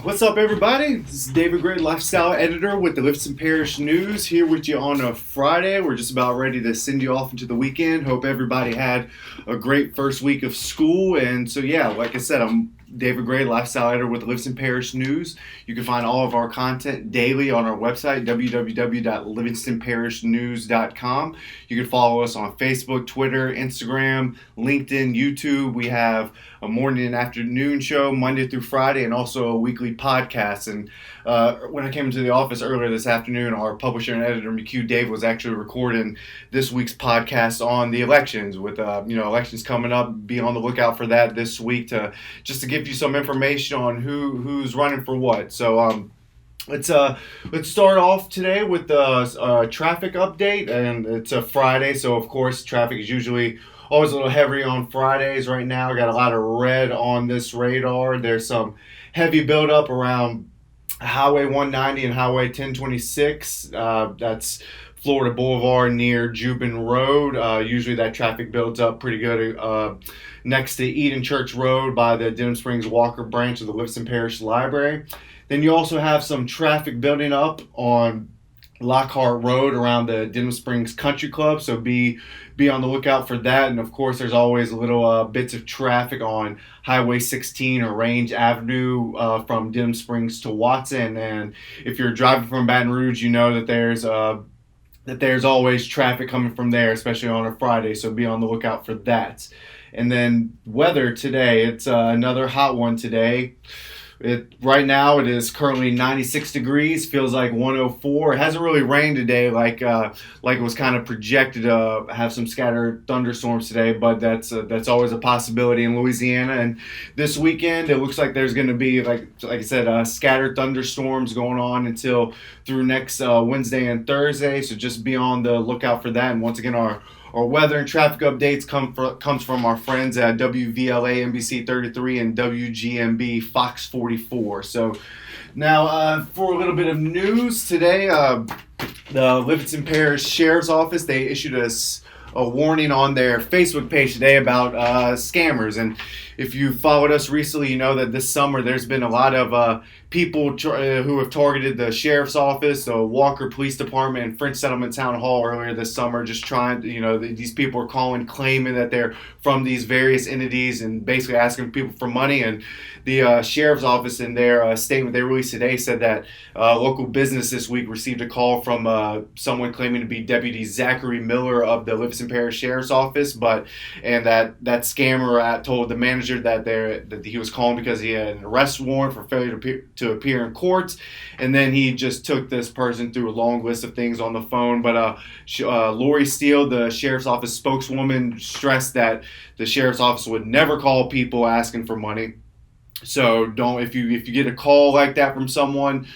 What's up, everybody? This is David Gray, lifestyle editor with the Livingston Parish News, here with you on a Friday. We're just about ready to send you off into the weekend. Hope everybody had a great first week of school. And so, yeah, like I said, I'm David Gray, lifestyle editor with the Livingston Parish News. You can find all of our content daily on our website, www.livingstonparishnews.com. You can follow us on Facebook, Twitter, Instagram, LinkedIn, YouTube. We have a morning and afternoon show Monday through Friday, and also a weekly podcast. And when I came into the office earlier this afternoon, our publisher and editor McHugh Dave was actually recording this week's podcast on the elections. With elections coming up, be on the lookout for that this week to give you some information on who's running for what. So let's start off today with the traffic update, and it's a Friday, so of course traffic is usually always a little heavy on Fridays. Right now, I got a lot of red on this radar. There's some heavy buildup around Highway 190 and Highway 1026. That's Florida Boulevard near Jubin Road. Usually that traffic builds up pretty good next to Eden Church Road by the Denham Springs Walker branch of the Livingston Parish Library. Then you also have some traffic building up on Lockhart Road around the Denham Springs Country Club, so be on the lookout for that. And of course, there's always little bits of traffic on Highway 16 or Range Avenue from Denham Springs to Watson. And if you're driving from Baton Rouge, you know that there's always traffic coming from there, especially on a Friday, so be on the lookout for that. And then weather today, it's another hot one today. Right now it is currently 96 degrees, feels like 104. It hasn't really rained today like it was kind of projected to have some scattered thunderstorms today, but that's always a possibility in Louisiana. And this weekend it looks like there's going to be, like I said, scattered thunderstorms going on until through next Wednesday and Thursday, so just be on the lookout for that. And once again, our weather and traffic updates comes from our friends at WVLA NBC 33 and WGMB Fox 44. So now for a little bit of news today, the Livingston Parish Sheriff's Office, they issued us a warning on their Facebook page today about scammers. And if you followed us recently, you know that this summer there's been a lot of people who have targeted the Sheriff's Office, the Walker Police Department, and French Settlement Town Hall earlier this summer, just trying to, these people are calling, claiming that they're from these various entities and basically asking people for money. And the Sheriff's Office, in their statement they released today, said that local business this week received a call from someone claiming to be Deputy Zachary Miller of the Livingston Parish Sheriff's Office, and that scammer told the manager that he was calling because he had an arrest warrant for failure to appear in court. And then he just took this person through a long list of things on the phone. But Lori Steele, the Sheriff's Office spokeswoman, stressed that the Sheriff's Office would never call people asking for money. So if you get a call like that from someone,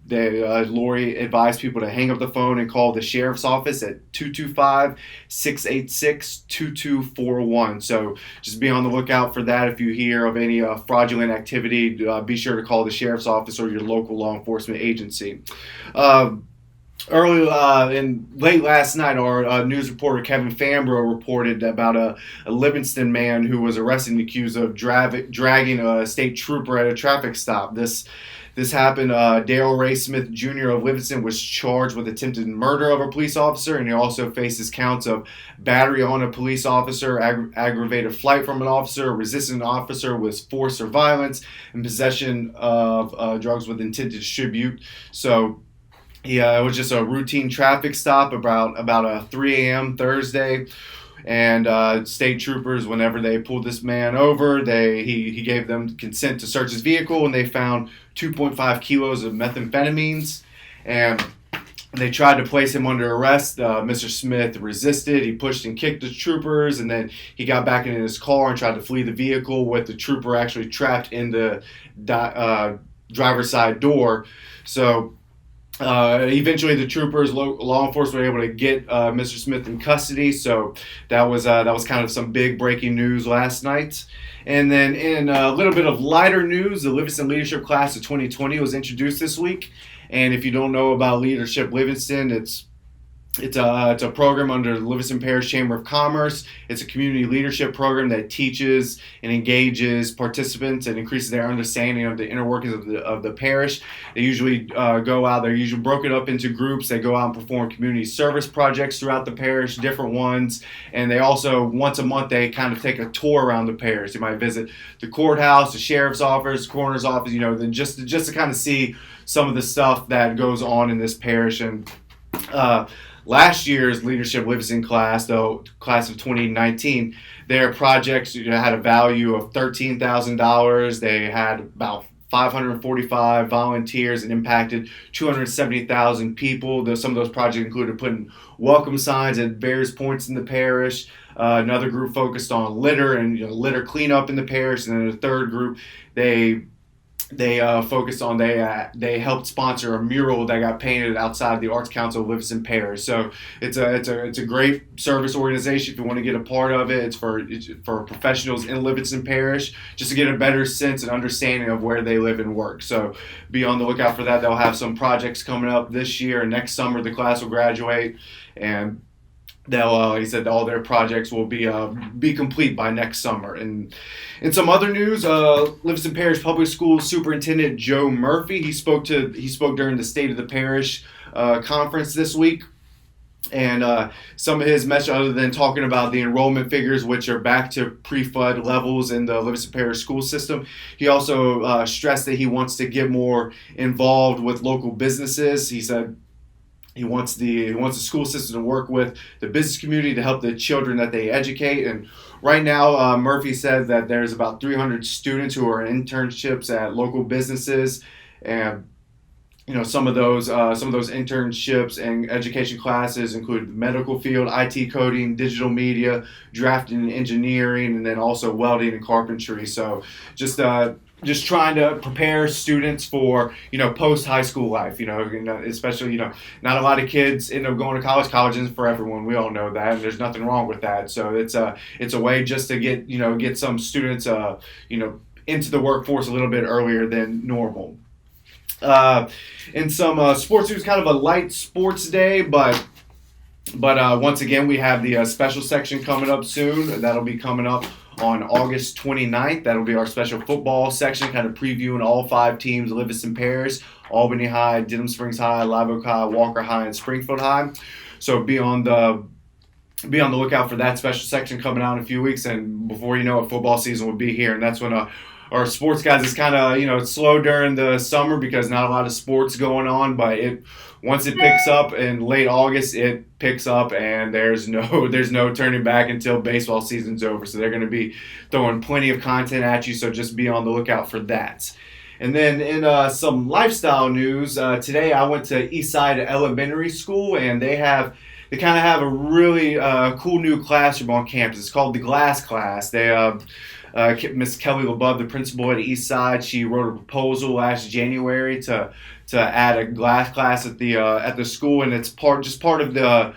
Lori advised people to hang up the phone and call the Sheriff's Office at 225-686-2241. So just be on the lookout for that. If you hear of any fraudulent activity, be sure to call the Sheriff's Office or your local law enforcement agency. Late last night, our news reporter Kevin Fambro reported about a Livingston man who was arrested and accused of dragging a state trooper at a traffic stop. This happened. Darrell Ray Smith Jr. of Livingston was charged with attempted murder of a police officer, and he also faces counts of battery on a police officer, aggravated flight from an officer, resisting an officer with force or violence, and possession of drugs with intent to distribute. So yeah, it was just a routine traffic stop about 3 a.m. Thursday. And state troopers, whenever they pulled this man over, he gave them consent to search his vehicle, and they found 2.5 kilos of methamphetamines. And they tried to place him under arrest. Mr. Smith resisted. He pushed and kicked the troopers, and then he got back in his car and tried to flee the vehicle with the trooper actually trapped in the driver's side door. So eventually the troopers, law enforcement, were able to get Mr. Smith in custody. So that was kind of some big breaking news last night. And then in a little bit of lighter news, the Livingston Leadership Class of 2020 was introduced this week. And if you don't know about Leadership Livingston, it's It's a program under the Livingston Parish Chamber of Commerce. It's a community leadership program that teaches and engages participants and increases their understanding of the inner workings of the parish. They usually go out. They're usually broken up into groups. They go out and perform community service projects throughout the parish, different ones. And they also, once a month, they kind of take a tour around the parish. They might visit the courthouse, the sheriff's office, coroner's office, then just to kind of see some of the stuff that goes on in this parish. And last year's Leadership Livingston class, though, class of 2019, their projects had a value of $13,000. They had about 545 volunteers and impacted 270,000 people. Some of those projects included putting welcome signs at various points in the parish. Another group focused on litter and litter cleanup in the parish, and then the third group they focused on they helped sponsor a mural that got painted outside the Arts Council of Livingston Parish. So it's a great service organization if you want to get a part of it. It's for professionals in Livingston Parish just to get a better sense and understanding of where they live and work. So be on the lookout for that. They'll have some projects coming up this year, and next summer the class will graduate, and they'll, like I said, all their projects will be complete by next summer. And in some other news, Livingston Parish Public Schools Superintendent Joe Murphy, he spoke during the State of the Parish conference this week. And some of his message, other than talking about the enrollment figures, which are back to pre-flood levels in the Livingston Parish school system, he also stressed that he wants to get more involved with local businesses. He said he wants the school system to work with the business community to help the children that they educate. And right now, Murphy said that there's about 300 students who are in internships at local businesses, and some of those internships and education classes include the medical field, IT coding, digital media, drafting and engineering, and then also welding and carpentry. So just trying to prepare students for post high school life. Especially not a lot of kids end up going to college. College isn't for everyone. We all know that, and there's nothing wrong with that. So it's a way just to get some students into the workforce a little bit earlier than normal. In some sports news, kind of a light sports day, but once again, we have the special section coming up soon. That'll be coming up on August 29th. That'll be our special football section, kind of previewing all 5 teams: Livingston Parish, Albany High, Denham Springs High, Live Oak High, Walker High, and Springfield High. So be on the lookout for that special section coming out in a few weeks, and before you know it, football season will be here. And that's when our sports guys is kind of it's slow during the summer because not a lot of sports going on, but once it picks up in late August, it picks up, and there's no turning back until baseball season's over. So they're going to be throwing plenty of content at you, so just be on the lookout for that. And then in some lifestyle news, today I went to Eastside Elementary School, and they kind of have a really cool new classroom on campus. It's called the Glass Class. Miss Kelly LeBove, the principal at Eastside, she wrote a proposal last January to add a glass class at the school, and it's part of the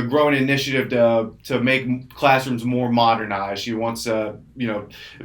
growing initiative to make classrooms more modernized. She wants a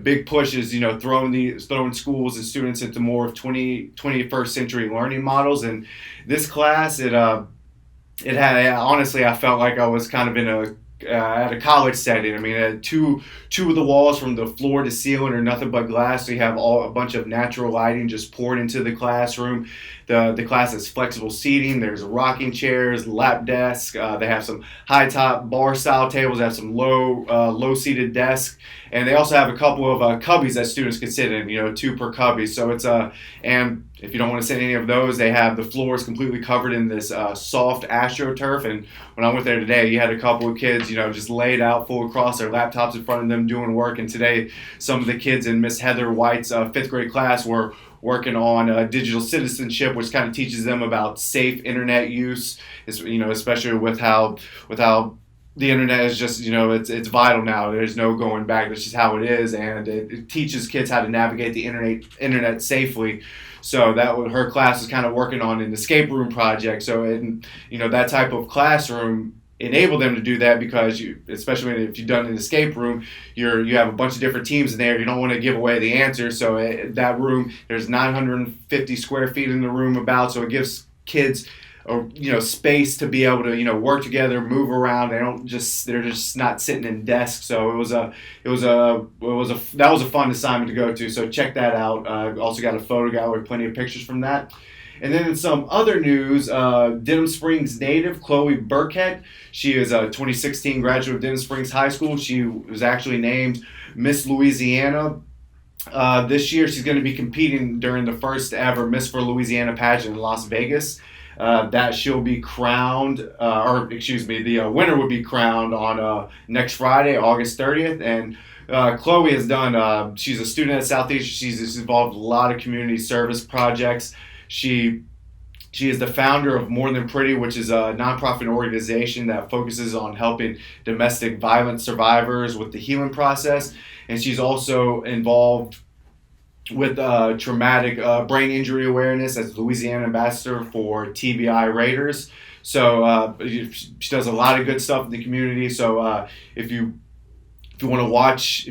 big push is throwing schools and students into more of 21st century learning models. And this class it had, honestly, I felt like I was kind of at a college setting. I mean, it had two of the walls from the floor to ceiling are nothing but glass. So you have a bunch of natural lighting just poured into the classroom. The class has flexible seating. There's rocking chairs, lap desks. They have some high top bar style tables. They have some low seated desks, and they also have a couple of cubbies that students can sit in. 2 per cubby. So it's and if you don't want to sit in any of those, they have the floors completely covered in this soft AstroTurf. And when I went there today, you had a couple of kids, just laid out full across their laptops in front of them doing work. And today, some of the kids in Miss Heather White's 5th grade class were working on digital citizenship, which kind of teaches them about safe internet use, especially with how the internet is just, it's vital now. There's no going back. That's just how it is, and it teaches kids how to navigate the internet safely. So her class is kind of working on an escape room project. So that type of classroom enable them to do that, because especially if you've done an escape room, you have a bunch of different teams in there. You don't want to give away the answer. So that room, there's 950 square feet in the room about, so it gives kids space to be able to work together, move around. They're just not sitting in desks. So that was a fun assignment to go to. So check that out. Also got a photo gallery, plenty of pictures from that. And then in some other news, Denham Springs native Chloe Burkett, she is a 2016 graduate of Denham Springs High School. She was actually named Miss Louisiana. This year she's going to be competing during the first ever Miss for Louisiana pageant in Las Vegas. That she'll be crowned, the winner will be crowned on next Friday, August 30th. And Chloe has done, she's a student at Southeastern. She's involved in a lot of community service projects. She is the founder of More Than Pretty, which is a nonprofit organization that focuses on helping domestic violence survivors with the healing process. And she's also involved with traumatic brain injury awareness as Louisiana ambassador for TBI Raiders. So she does a lot of good stuff in the community. So if you want to watch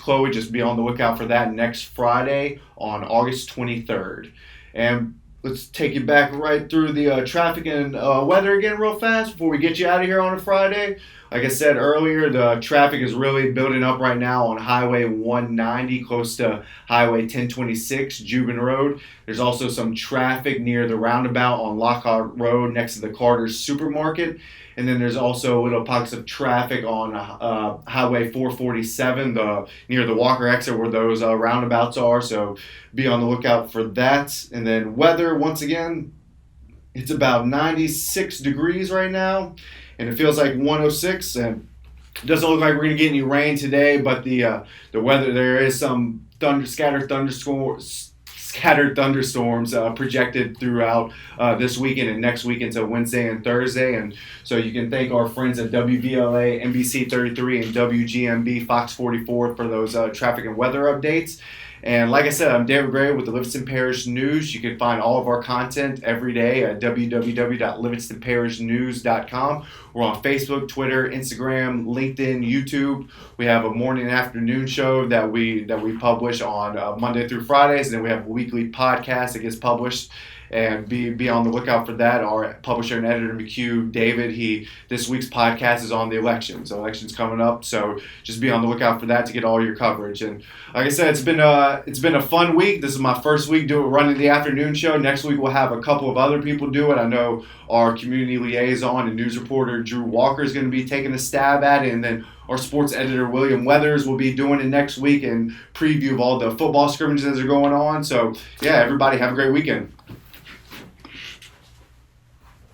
Chloe, just be on the lookout for that next Friday on August 23rd. And let's take you back right through the traffic and weather again real fast before we get you out of here on a Friday. Like I said earlier, the traffic is really building up right now on Highway 190 close to Highway 1026, Juban Road. There's also some traffic near the roundabout on Lockhart Road next to the Carter's Supermarket. And then there's also little pockets of traffic on Highway 447 near the Walker exit where those roundabouts are. So be on the lookout for that. And then weather, once again, it's about 96 degrees right now. And it feels like 106. And it doesn't look like we're going to get any rain today. But the weather, there is some scattered thunderstorms projected throughout this weekend and next weekend, so Wednesday and Thursday. And so you can thank our friends at WVLA, NBC 33, and WGMB Fox 44 for those traffic and weather updates. And like I said, I'm David Gray with the Livingston Parish News. You can find all of our content every day at www.livingstonparishnews.com. We're on Facebook, Twitter, Instagram, LinkedIn, YouTube. We have a morning and afternoon show that we publish on Monday through Fridays, and then we have a weekly podcast that gets published. And be on the lookout for that. Our publisher and editor, McHugh David, this week's podcast is on the election. So election's coming up, so just be on the lookout for that to get all your coverage. And like I said, it's been a fun week. This is my first week running the afternoon show. Next week we'll have a couple of other people do it. I know our community liaison and news reporter Drew Walker is going to be taking a stab at it, and then our sports editor William Weathers will be doing it next week and preview of all the football scrimmages that are going on. So yeah, everybody have a great weekend.